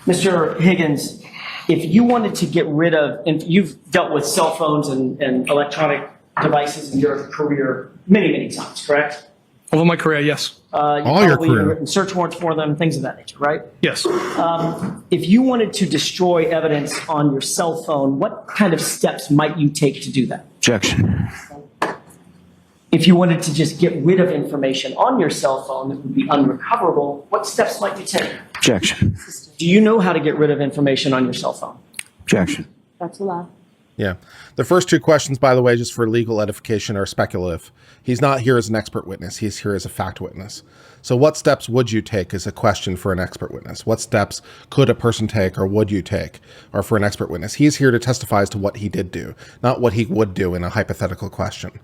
Mr. Higgins, if you wanted to get rid of, and you've dealt with cell phones and electronic devices in your career many, many times, correct? Over my career, yes. All your career. Written search warrants for them, things of that nature, right? Yes. If you wanted to destroy evidence on your cell phone, what kind of steps might you take to do that? Objection. If you wanted to just get rid of information on your cell phone that would be unrecoverable, what steps might you take? Objection. Do you know how to get rid of information on your cell phone? Objection. That's allowed. Yeah. The first two questions, by the way, just for legal edification, are speculative. He's not here as an expert witness. He's here as a fact witness. So what steps would you take is a question for an expert witness. What steps could a person take or would you take or for an expert witness? He's here to testify as to what he did do, not what he would do in a hypothetical question.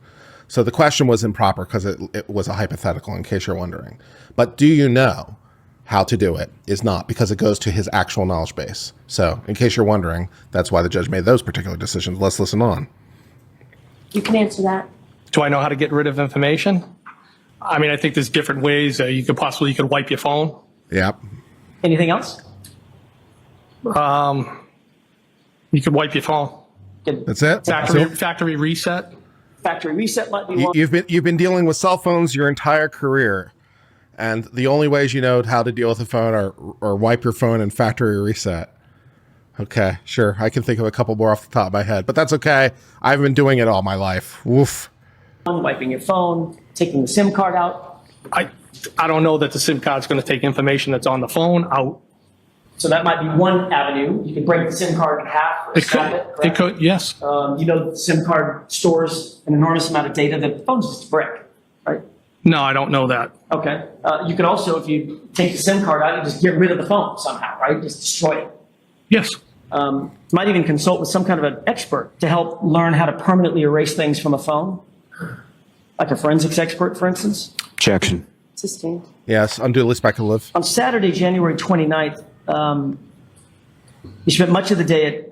So the question was improper because it was a hypothetical, in case you're wondering. But do you know how to do it is not, because it goes to his actual knowledge base. So in case you're wondering, that's why the judge made those particular decisions. Let's listen on. You can answer that. Do I know how to get rid of information? I mean, I think there's different ways. You could wipe your phone. Yep. Anything else? You could wipe your phone. That's it? Factory reset. Factory reset might be one. You've been dealing with cell phones your entire career, and the only ways you know how to deal with a phone are wipe your phone and factory reset. Okay, sure. I can think of a couple more off the top of my head, but that's okay. I've been doing it all my life. Woof. Wiping your phone, taking the SIM card out. I don't know that the SIM card's going to take information that's on the phone out. So that might be one avenue. You could break the SIM card in half or scrap it. It could, yes. You know, the SIM card stores an enormous amount of data that the phone's just a brick, right? No, I don't know that. Okay. You could also, if you take the SIM card out, you just get rid of the phone somehow, right? Just destroy it. Yes. Might even consult with some kind of an expert to help learn how to permanently erase things from a phone. Like a forensics expert, for instance. Objection. Sustained. Yes, unduly speculative. On Saturday, January 29th, you spent much of the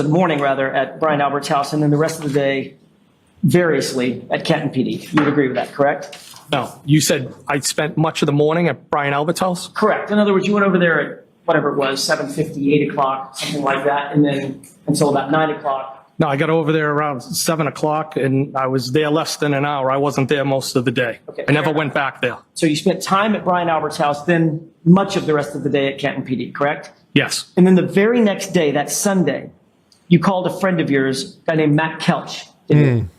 morning at Brian Albert's house, and then the rest of the day variously at Canton PD. You would agree with that, correct? No, you said I spent much of the morning at Brian Albert's house? Correct. In other words, you went over there at whatever it was, 7:50, 8 o'clock, something like that, and then until about 9 o'clock. No, I got over there around 7 o'clock, and I was there less than an hour. I wasn't there most of the day. Okay. I never went back there. So you spent time at Brian Albert's house, then much of the rest of the day at Canton PD, correct? Yes. And then the very next day, that Sunday, you called a friend of yours, a guy named Matt Kelch, didn't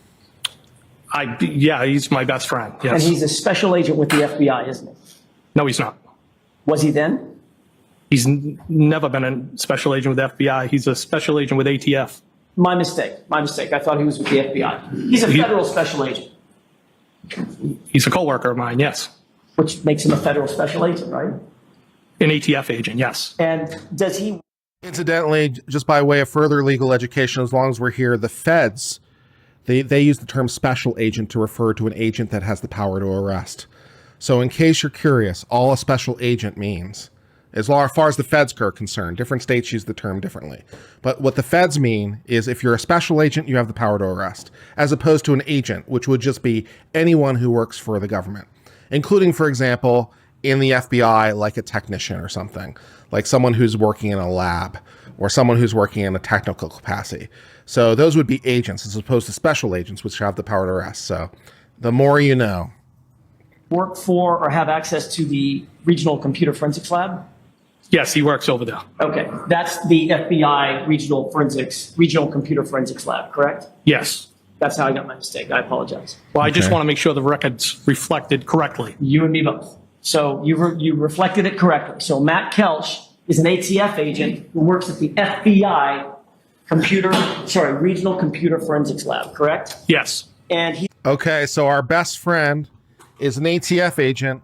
you? Yeah, he's my best friend, yes. And he's a special agent with the FBI, isn't he? No, he's not. Was he then? He's never been a special agent with the FBI. He's a special agent with ATF. My mistake. I thought he was with the FBI. He's a federal special agent. He's a coworker of mine, yes. Which makes him a federal special agent, right? An ATF agent, yes. And does he... Incidentally, just by way of further legal education, as long as we're here, the feds, they use the term special agent to refer to an agent that has the power to arrest. So in case you're curious, all a special agent means, as far as the feds are concerned, different states use the term differently. But what the feds mean is if you're a special agent, you have the power to arrest, as opposed to an agent, which would just be anyone who works for the government, including, for example, in the FBI, like a technician or something, like someone who's working in a lab or someone who's working in a technical capacity. So those would be agents as opposed to special agents, which have the power to arrest. So the more you know. Work for or have access to the Regional Computer Forensics Lab? Yes, he works over there. Okay, that's the FBI Regional Computer Forensics Lab, correct? Yes. That's how I got my mistake. I apologize. Well, I just want to make sure the record's reflected correctly. You and me both. So you reflected it correctly. So Matt Kelch is an ATF agent who works at the FBI Regional Computer Forensics Lab, correct? Yes. And he... Okay, so our best friend is an ATF agent,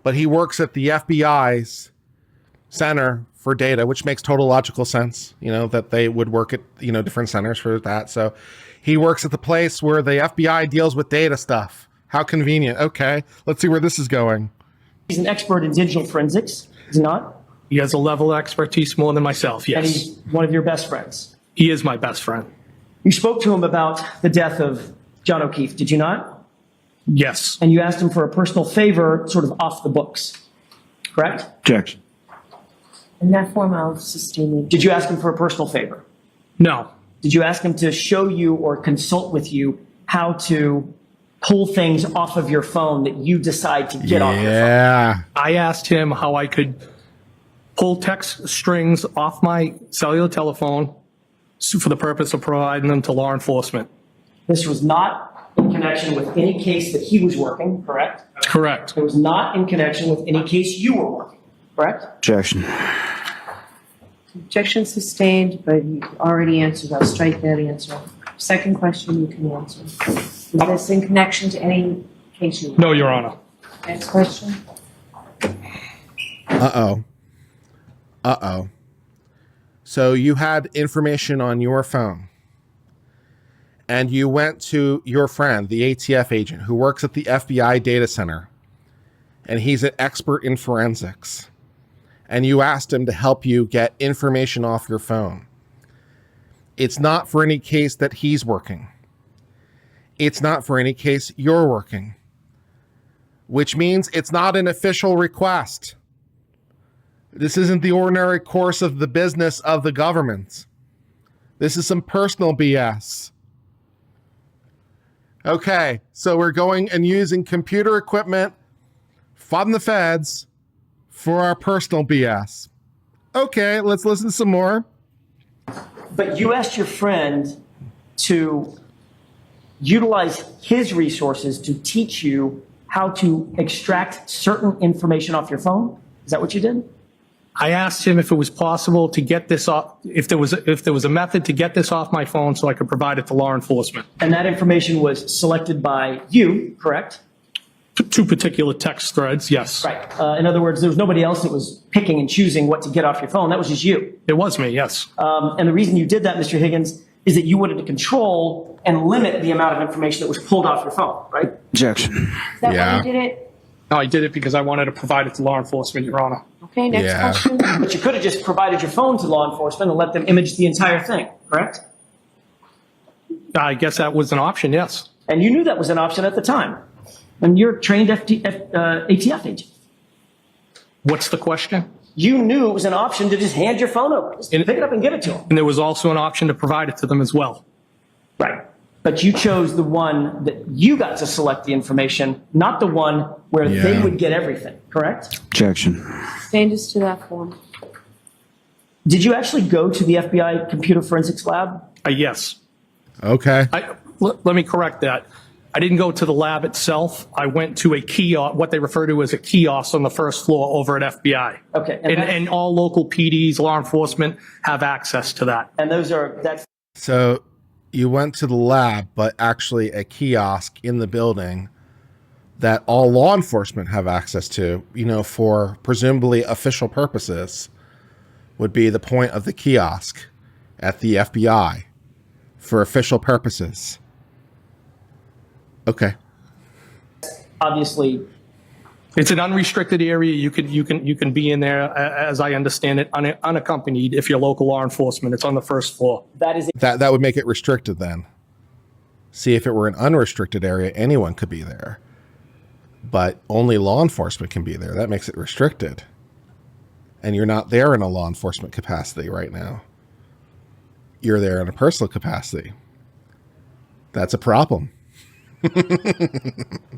but he works at the FBI's Center for Data, which makes total logical sense, that they would work at, different centers for that. So he works at the place where the FBI deals with data stuff. How convenient. Okay, let's see where this is going. He's an expert in digital forensics, is he not? He has a level of expertise more than myself, yes. And he's one of your best friends. He is my best friend. You spoke to him about the death of John O'Keefe, did you not? Yes. And you asked him for a personal favor, sort of off the books, correct? Objection. In that form, I'll sustain it. Did you ask him for a personal favor? No. Did you ask him to show you or consult with you how to pull things off of your phone that you decide to get off your phone? Yeah. I asked him how I could pull text strings off my cellular telephone for the purpose of providing them to law enforcement. This was not in connection with any case that he was working, correct? Correct. It was not in connection with any case you were working, correct? Objection. Objection sustained, but you already answered. I'll strike that answer. Second question you can answer. Is this in connection to any case you? No, Your Honor. Next question. Uh-oh. Uh-oh. So you had information on your phone, and you went to your friend, the ATF agent, who works at the FBI data center, and he's an expert in forensics, and you asked him to help you get information off your phone. It's not for any case that he's working. It's not for any case you're working, which means it's not an official request. This isn't the ordinary course of the business of the government. This is some personal BS. Okay, so we're going and using computer equipment from the feds for our personal BS. Okay, let's listen some more. But you asked your friend to utilize his resources to teach you how to extract certain information off your phone? Is that what you did? I asked him if it was possible to get this off, if there was a method to get this off my phone so I could provide it to law enforcement. And that information was selected by you, correct? Two particular text threads, yes. Right. In other words, there was nobody else that was picking and choosing what to get off your phone. That was just you. It was me, yes. And the reason you did that, Mr. Higgins, is that you wanted to control and limit the amount of information that was pulled off your phone, right? Objection. Is that Yeah. why you did it? No, I did it because I wanted to provide it to law enforcement, Your Honor. Okay, next Yeah. question. But you could have just provided your phone to law enforcement and let them image the entire thing, correct? I guess that was an option, yes. And you knew that was an option at the time. And you're a trained ATF agent. What's the question? You knew it was an option to just hand your phone over. Just And- pick it up and give it to them. And there was also an option to provide it to them as well. Right. But you chose the one that you got to select the information, not the one where they Yeah. would get everything, correct? Objection. Changes to that form. Did you actually go to the FBI computer forensics lab? Yes. Okay. Let me correct that. I didn't go to the lab itself. I went to a kiosk, what they refer to as a kiosk on the first floor over at FBI. Okay. And all local PDs, law enforcement have access to that. And that's So you went to the lab, but actually a kiosk in the building that all law enforcement have access to, for presumably official purposes, would be the point of the kiosk at the FBI for official purposes. Okay. obviously. It's an unrestricted area. You can be in there, as I understand it, unaccompanied if you're local law enforcement. It's on the first floor. That is That would make it restricted then. See, if it were an unrestricted area, anyone could be there. But only law enforcement can be there. That makes it restricted. And you're not there in a law enforcement capacity right now. You're there in a personal capacity. That's a problem.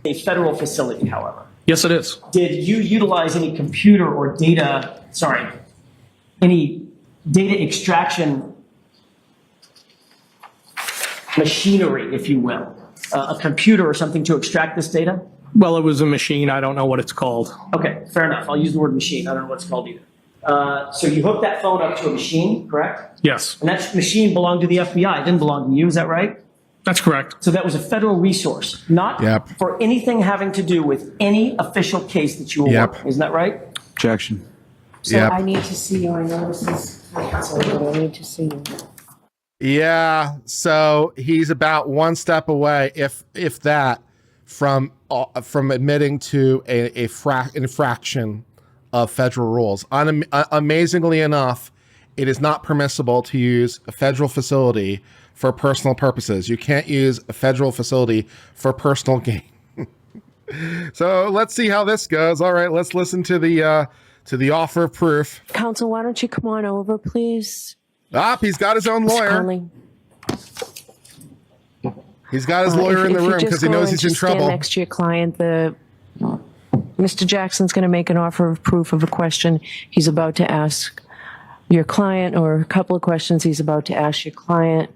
a federal facility, however. Yes, it is. Did you utilize any computer or any data extraction machinery, if you will, a computer or something to extract this data? Well, it was a machine. I don't know what it's called. Okay, fair enough. I'll use the word machine. I don't know what it's called either. So you hooked that phone up to a machine, correct? Yes, And that machine belonged to the FBI. It didn't belong to you. Is that right? that's correct. So that was a federal resource, not Yep. for anything having to do with any official case that you were Yep. working. Isn't that right? Objection. So Yep. I need to see you. I know this is complicated, but I need to see you. Yeah, so he's about one step away, if that, from admitting to an infraction of federal rules. Amazingly enough, it is not permissible to use a federal facility for personal purposes. You can't use a federal facility for personal gain. So let's see how this goes. All right, let's listen to the to the offer of proof. Counsel, why don't you come on over, please? He's got his own Ms. lawyer. Conley. He's got his lawyer in the room because he knows he's in trouble. Stand next to your client. Mr. Jackson's going to make an offer of proof of a question he's about to ask your client, or a couple of questions he's about to ask your client.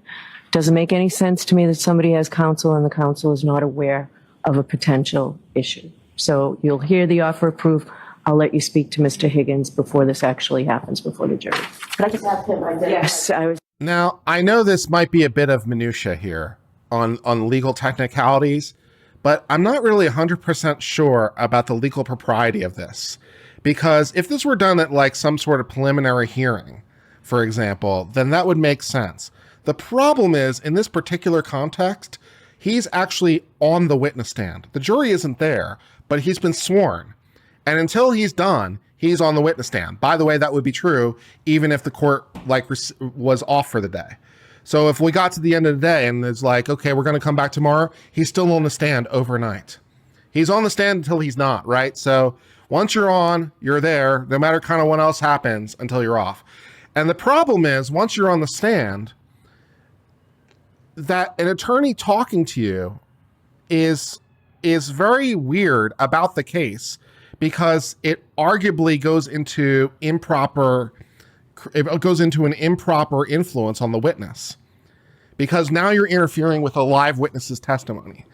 Doesn't make any sense to me that somebody has counsel and the counsel is not aware of a potential issue. So you'll hear the offer of proof. I'll let you speak to Mr. Higgins before this actually happens before the jury. Could I just have him identify? Yes, I was. Now, I know this might be a bit of minutia here on legal technicalities, but I'm not really 100% sure about the legal propriety of this. Because if this were done at like some sort of preliminary hearing, for example, then that would make sense. The problem is, in this particular context, he's actually on the witness stand. The jury isn't there, but he's been sworn. And until he's done, he's on the witness stand. By the way, that would be true even if the court was off for the day. So if we got to the end of the day and it's like, okay, we're going to come back tomorrow, he's still on the stand overnight. He's on the stand until he's not, right? So once you're on, you're there, no matter kind of what else happens until you're off. And the problem is, once you're on the stand, that an attorney talking to you is very weird about the case, because it arguably goes into an improper influence on the witness, because now you're interfering with a live witness's testimony,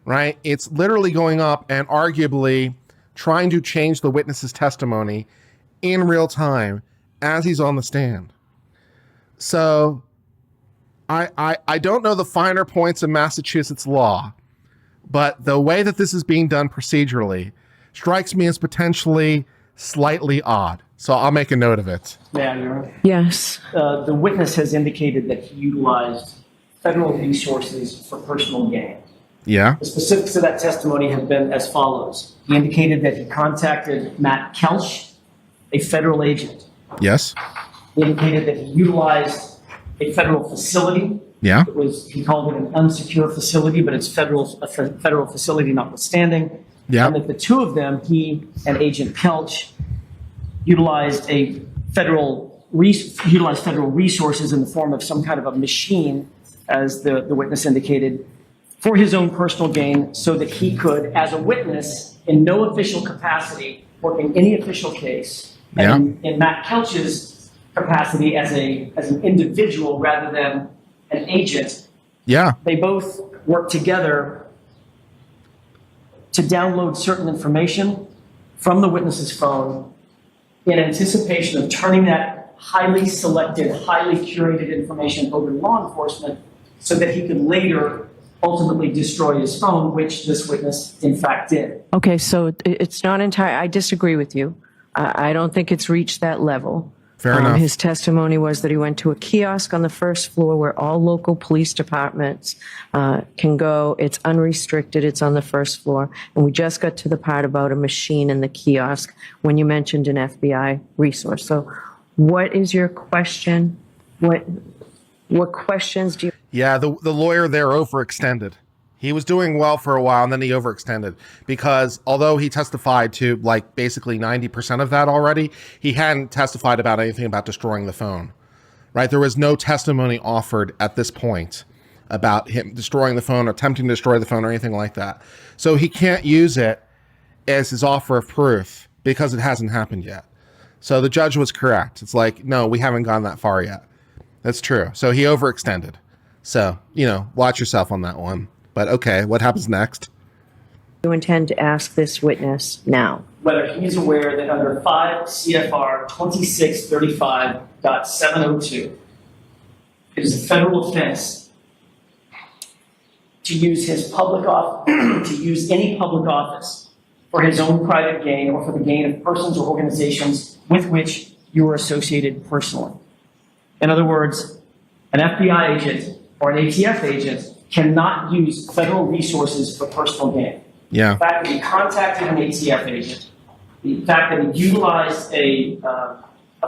right? It's literally going up and arguably trying to change the witness's testimony in real time as he's on the stand. So I don't know the finer points of Massachusetts law, but the way that this is being done procedurally strikes me as potentially slightly odd. So I'll make a note of it. Yeah, Your Honor. Yes. The witness has indicated that he utilized federal resources for personal gain. Yeah. The specifics of that testimony have been as follows. He indicated that he contacted Matt Kelch, a federal agent. Yes. He indicated that he utilized a federal facility. Yeah. He called it an unsecure facility, but it's a federal facility notwithstanding. Yeah. And that the two of them, he and Agent Kelch, utilized federal resources in the form of some kind of a machine, as the witness indicated, for his own personal gain, so that he could, as a witness, in no official capacity, working any official case, Yeah. and in Matt Kelch's capacity as an individual rather than an agent, Yeah. they both work together to download certain information from the witness's phone in anticipation of turning that highly selected, highly curated information over to law enforcement so that he could later ultimately destroy his phone, which this witness in fact did. Okay, so it's not entire. I disagree with you. I don't think it's reached that level. Fair enough. His testimony was that he went to a kiosk on the first floor where all local police departments can go. It's unrestricted. It's on the first floor. And we just got to the part about a machine in the kiosk when you mentioned an FBI resource. So what is your question? What questions do you... Yeah, the lawyer there overextended. He was doing well for a while, and then he overextended, because although he testified to like basically 90% of that already, he hadn't testified about anything about destroying the phone, right? There was no testimony offered at this point about him destroying the phone, or attempting to destroy the phone, or anything like that. So he can't use it as his offer of proof because it hasn't happened yet. So the judge was correct. It's like, no, we haven't gone that far yet. That's true. So he overextended. So, watch yourself on that one. But okay, what happens next? You intend to ask this witness now? Whether he's aware that under 5 CFR 2635.702, it is a federal offense to use his public office, to use any public office for his own private gain or for the gain of persons or organizations with which you are associated personally. In other words, an FBI agent or an ATF agent cannot use federal resources for personal gain. Yeah. The fact that he contacted an ATF agent, the fact that he utilized a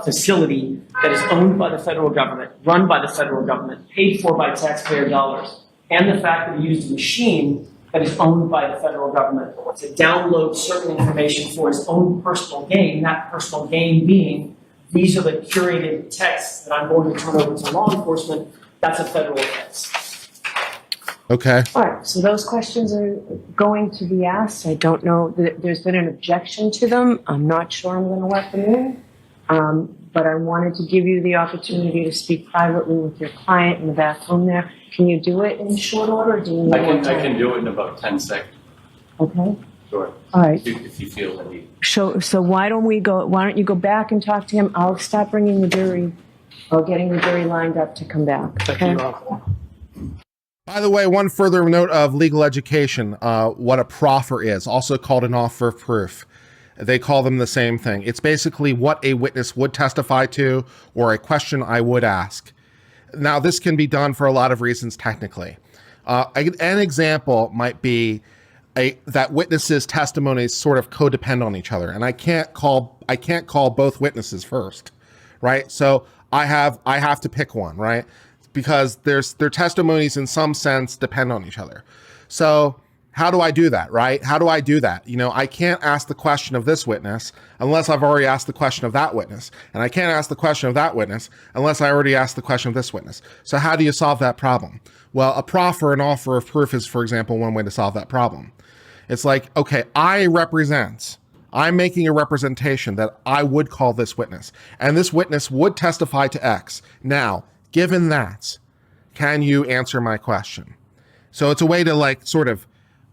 facility that is owned by the federal government, run by the federal government, paid for by taxpayer dollars, and the fact that he used a machine that is owned by the federal government to download certain information for his own personal gain, that personal gain being, these are the curated texts that I'm going to turn over to law enforcement, that's a federal offense. Okay. All right, so those questions are going to be asked. I don't know, there's been an objection to them. I'm not sure I'm going to let them in. But I wanted to give you the opportunity to speak privately with your client in the back room there. Can you do it in short order? Or do you need more time? I can do it in about 10 seconds. Okay. Sure. All right. If you feel the need. So why don't you go back and talk to him? I'll stop bringing the jury or getting the jury lined up to come back. Okay. By the way, one further note of legal education, what a proffer is, also called an offer of proof. They call them the same thing. It's basically what a witness would testify to or a question I would ask. Now, this can be done for a lot of reasons technically. An example might be that witnesses' testimonies sort of codepend on each other, and I can't call both witnesses first, right? So I have to pick one, right? Because their testimonies in some sense depend on each other. So how do I do that, right? How do I do that? You know, I can't ask the question of this witness unless I've already asked the question of that witness. And I can't ask the question of that witness unless I already asked the question of this witness. So how do you solve that problem? Well, a proffer, an offer of proof is, for example, one way to solve that problem. It's like, okay, I'm making a representation that I would call this witness, and this witness would testify to X. Now, given that, can you answer my question? So it's a way to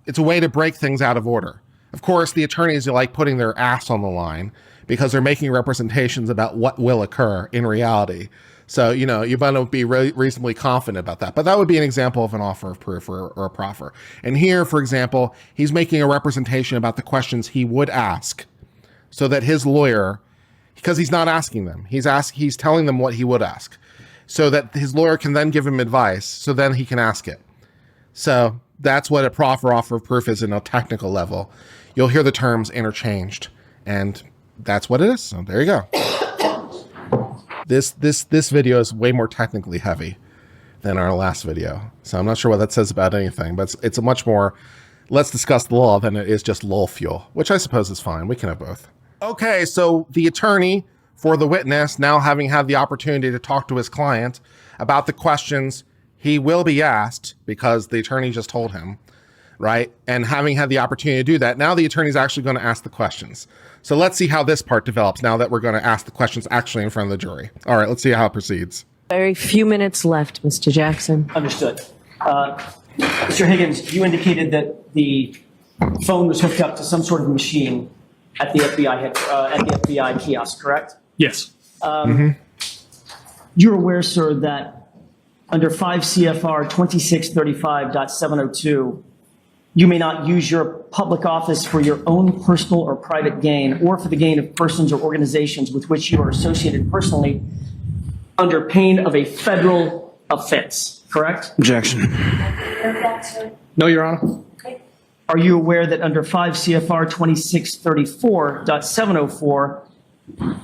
it's a way to break things out of order. Of course, the attorneys are like putting their ass on the line because they're making representations about what will occur in reality. So, you know, you want to be reasonably confident about that. But that would be an example of an offer of proof or a proffer. And here, for example, he's making a representation about the questions he would ask so that his lawyer, because he's not asking them, he's telling them what he would ask so that his lawyer can then give him advice so then he can ask it. So that's what a proffer offer of proof is in a technical level. You'll hear the terms interchanged, and that's what it is. So there you go. This video is way more technically heavy than our last video. So I'm not sure what that says about anything, but it's a much more let's discuss the law than it is just lol fuel, which I suppose is fine. We can have both. Okay, so the attorney for the witness, now having had the opportunity to talk to his client about the questions he will be asked because the attorney just told him, right? And having had the opportunity to do that, now the attorney's actually going to ask the questions. So let's see how this part develops now that we're going to ask the questions actually in front of the jury. All right, let's see how it proceeds. Very few minutes left, Mr. Jackson. Understood. Mr. Higgins, you indicated that the phone was hooked up to some sort of machine at the FBI kiosk, correct? Yes. You're aware, sir, that under 5 CFR 2635.702, you may not use your public office for your own personal or private gain or for the gain of persons or organizations with which you are associated personally under pain of a federal offense, correct? Objection. No, Your Honor. Are you aware that under 5 CFR 2634.704,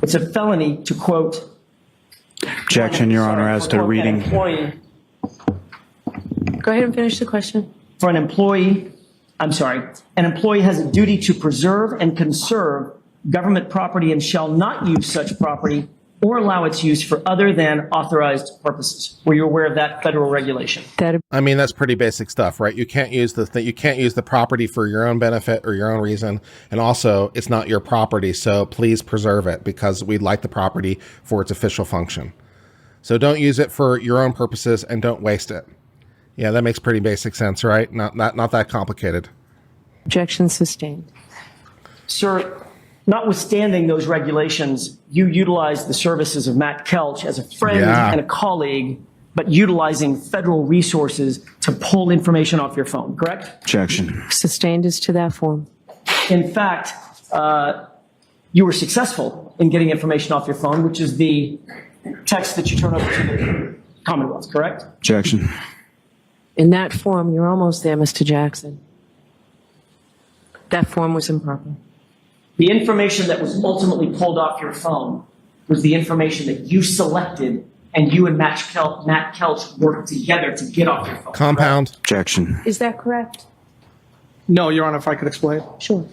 it's a felony to quote, Objection, Your Honor, as to reading. Go ahead and finish the question. For an employee has a duty to preserve and conserve government property and shall not use such property or allow its use for other than authorized purposes. Were you aware of that federal regulation? I mean, that's pretty basic stuff, right? You can't use the property for your own benefit or your own reason. And also, it's not your property, so please preserve it because we'd like the property for its official function. So don't use it for your own purposes and don't waste it. Yeah, that makes pretty basic sense, right? Not that complicated. Objection sustained. Sir, notwithstanding those regulations, you utilized the services of Matt Kelch as a friend and a colleague, but utilizing federal resources to pull information off your phone, correct? Objection. Sustained as to that form. In fact, you were successful in getting information off your phone, which is the text that you turn over to the Commonwealth, correct? Objection. In that form, you're almost there, Mr. Jackson. That form was improper. The information that was ultimately pulled off your phone was the information that you selected and you and Matt Kelch worked together to get off your phone. Compound. Objection. Is that correct? No, Your Honor, if I could explain. Sure.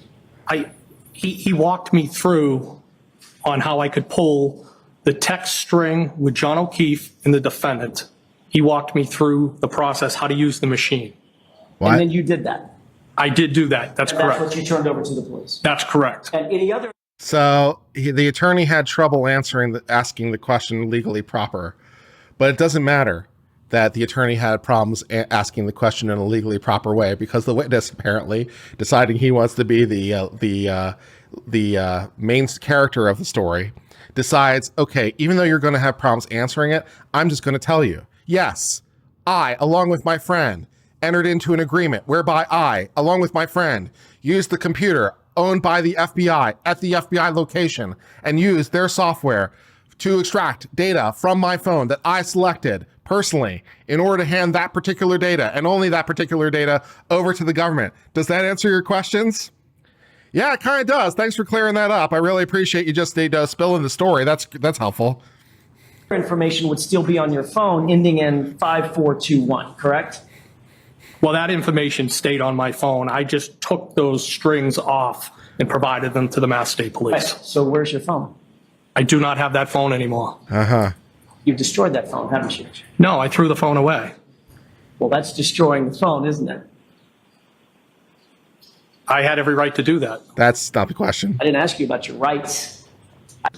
He walked me through on how I could pull the text string with John O'Keefe and the defendant. He walked me through the process, how to use the machine. And then you did that. I did do that. That's And that's correct. what you turned over to the police. That's correct. And any other So the attorney had trouble asking the question legally proper, but it doesn't matter that the attorney had problems asking the question in a legally proper way, because the witness apparently deciding he wants to be the main character of the story decides, okay, even though you're going to have problems answering it, I'm just going to tell you, yes, I, along with my friend, entered into an agreement whereby I, along with my friend, used the computer owned by the FBI at the FBI location and used their software to extract data from my phone that I selected personally in order to hand that particular data and only that particular data over to the government. Does that answer your questions? Yeah, it kind of does. Thanks for clearing that up. I really appreciate you just spilling the story. That's helpful. information would still be on your phone ending in 5421, correct? Well, that information stayed on my phone. I just took those strings off and provided them to the Mass State Police. Right. So where's your phone? I do not have that phone anymore. You've destroyed that phone, haven't you? No, I threw the phone away. Well, that's destroying the phone, isn't it? I had every right to do that. That's not the question. I didn't ask you about your rights.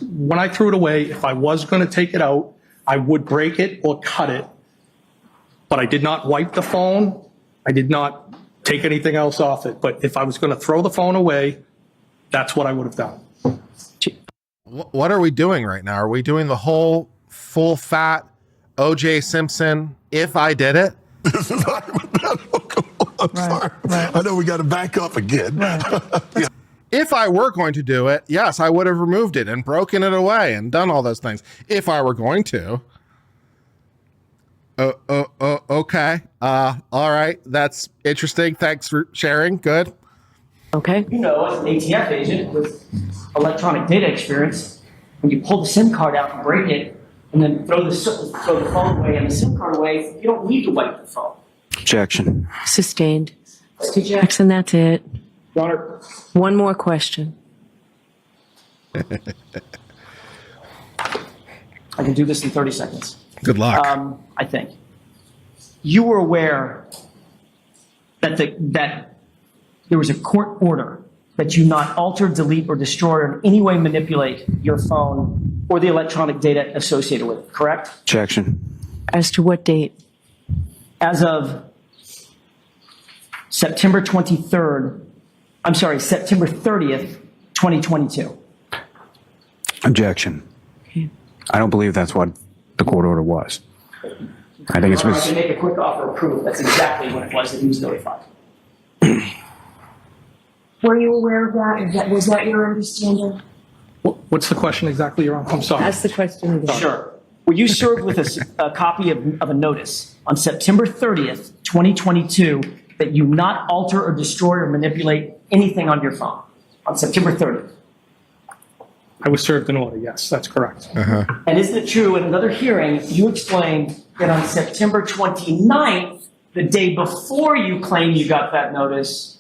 When I threw it away, if I was going to take it out, I would break it or cut it. But I did not wipe the phone. I did not take anything else off it. But if I was going to throw the phone away, that's what I would have done. What are we doing right now? Are we doing the whole full fat O.J. Simpson, if I did it? This is I'm sorry. I know we got to back up again. If I were going to do it, yes, I would have removed it and broken it away and done all those things. If I were going to. Okay. All right. That's interesting. Thanks for sharing. Good. Okay. You know, as an ATF agent with electronic data experience, when you pull the SIM card out and break it, and then throw the phone away and the SIM card away, you don't need to wipe the phone. Objection. Sustained. Mr. Jackson, that's it. Your Honor, One more question. I can do this in 30 seconds. Good luck. I think. You were aware that that there was a court order that you not alter, delete, or destroy, or in any way manipulate your phone or the electronic data associated with it, correct? Objection. As to what date? As of September 30th, 2022. Objection. I don't believe that's what the court order was. I think it's Your Honor, I can make a quick offer of proof. That's exactly what it was that he was notified. Were you aware of that? Was that your understanding? What's the question exactly, Your Honor? I'm sorry. Ask the question again. Sure. Were you served with a copy of a notice on September 30th, 2022, that you not alter or destroy or manipulate anything on your phone on September 30th? I was served an order. Yes, that's correct. And isn't it true, in another hearing, you explained that on September 29th, the day before you claimed you got that notice,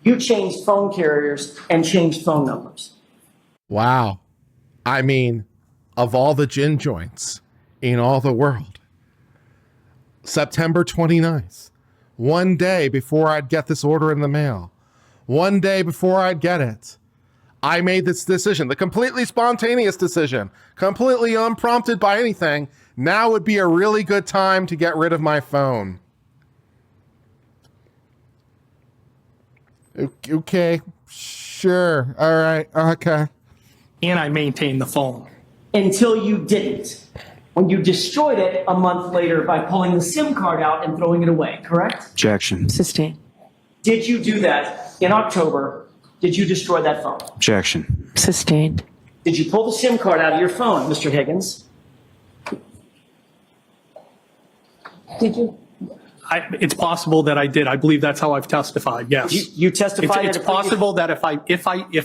you changed phone carriers and changed phone numbers? Wow. I mean, of all the gin joints in all the world, September 29th, one day before I'd get this order in the mail, one day before I'd get it, I made this decision, the completely spontaneous decision, completely unprompted by anything. Now would be a really good time to get rid of my phone. Okay, sure, all right, okay. And I maintained the phone. Until you didn't, when you destroyed it a month later by pulling the SIM card out and throwing it away, correct? objection. Sustained. Did you do that in October? Did you destroy that phone? Objection. Sustained. Did you pull the SIM card out of your phone, Mr. Higgins? Did you? It's possible that I did. I believe that's how I've testified. Yes. You testified It's at a previous- possible that if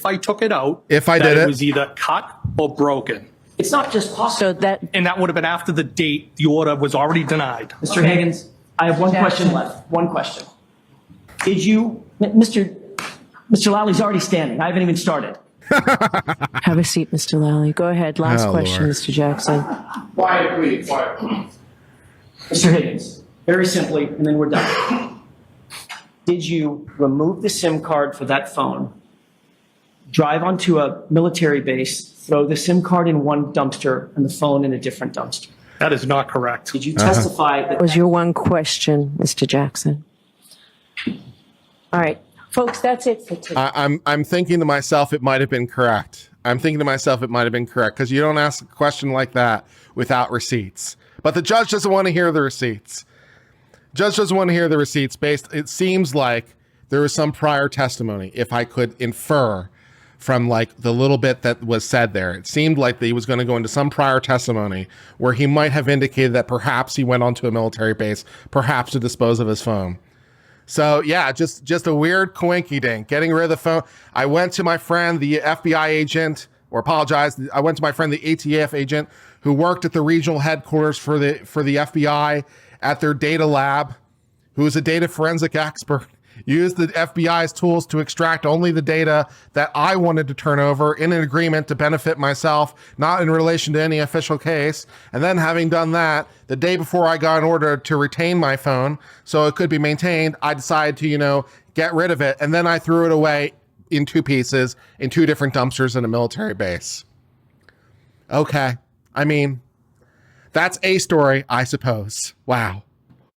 I took it out, If I that did it. was either cut or broken, It's not just So possible. that, and that would have been after the date the order was already denied. Mr. Higgins, I have one question left. One question. Did you Mr. Lally already standing. I haven't even started. Have a seat, Mr. Lally. Go ahead. Last Oh, question, Lord. Mr. Jackson. Quiet, please, quiet. Mr. Higgins, very simply, and then we're done. Did you remove the SIM card for that phone, drive onto a military base, throw the SIM card in one dumpster and the phone in a different dumpster? That is not correct. Did you testify that? That was your one question, Mr. Jackson. All right, folks, that's it for today. I'm thinking to myself, it might have been correct. I'm thinking to myself, it might have been correct because you don't ask a question like that without receipts. But the judge doesn't want to hear the receipts. Judge doesn't want to hear the receipts it seems like there was some prior testimony, if I could infer from like the little bit that was said there. It seemed like that he was going to go into some prior testimony where he might have indicated that perhaps he went onto a military base, perhaps to dispose of his phone. So yeah, just a weird coinky dink, getting rid of the phone. I went to my friend, the FBI agent, I went to my friend, the ATF agent who worked at the regional headquarters for the FBI at their data lab, who is a data forensic expert, used the FBI's tools to extract only the data that I wanted to turn over in an agreement to benefit myself, not in relation to any official case. And then having done that, the day before I got an order to retain my phone so it could be maintained, I decided to, get rid of it. And then I threw it away in two pieces in two different dumpsters in a military base. Okay. I mean, that's a story, I suppose. Wow.